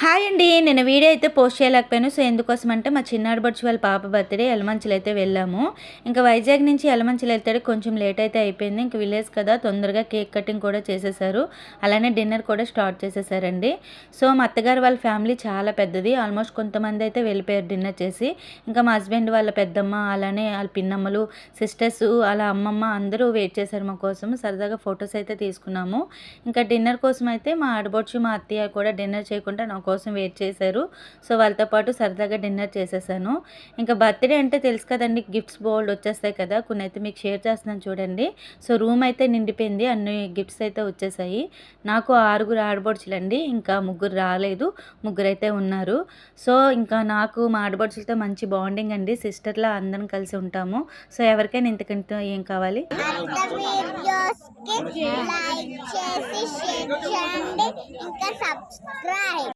Hi అండి. నేను video అయితే పోస్ట్ చేయలేకపోయాను. సో, ఎందుకోసం అంటే మా చిన్నాడపడుచు వాళ్ళ పాప బర్త్‌డే యలమంచిలి అయితే వెళ్ళాము. ఇంకా వైజాగ్ నుంచి యలమంచిలి వెళ్తానికి కొంచెం లేట్ అయితే అయిపోయింది. ఇంక విలేజ్ కదా తొందరగా కేక్ కటింగ్ కూడా చేసేసారు. అలానే డిన్నర్ కూడా స్టార్ట్ చేసేసారండి. సో, మా అత్తగారు వాళ్ళ ఫ్యామిలీ చాలా పెద్దది. ఆల్మోస్ట్ కొంతమంది అయితే వెళ్ళిపోయారు డిన్నర్ చేసి. ఇంకా మా హస్బెండ్ వాళ్ళ పెద్దమ్మ, అలానే వాళ్ళ పిన్నమ్మలు, సిస్టర్స్, అలా అమ్మమ్మ అందరూ వెయిట్ చేశారు మా కోసం. సరదాగా ఫొటోస్ అయితే తీసుకున్నాము. ఇంకా డిన్నర్ కోసం అయితే మా ఆడపడుచు, మా అత్తయ్య కూడా డిన్నర్ చేయకుండా నా కోసం వెయిట్ చేశారు. సో, వాళ్ళతో పాటు సరదాగా డిన్నర్ చేసేసాను. ఇంకా బర్త్‌డే అంటే తెలుసు కదండీ, గిఫ్ట్స్ బోలెడు వచ్చేస్తాయి కదా! కొన్ని అయితే మీకు షేర్ చేస్తున్నాను చూడండి. సో, రూమ్ అయితే నిండిపోయింది. అన్ని గిఫ్ట్స్ అయితే వచ్చేసాయి. నాకు 6 ఆడపడుచులండి. ఇంకా ముగ్గురు రాలేదు. ముగ్గురైతే ఉన్నారు. సో, ఇంకా నాకు మా ఆడపడుచులతో మంచి బాండింగ్ అండి. సిస్టర్‌లా అందరం కలిసి ఉంటాము. సో, ఎవరికైనా ఇంతకంటే ఏం కావాలి? వీడియోస్‌కి లైక్ చేసి షేర్ చేయండి ఇంకా సబ్స్క్రైబ్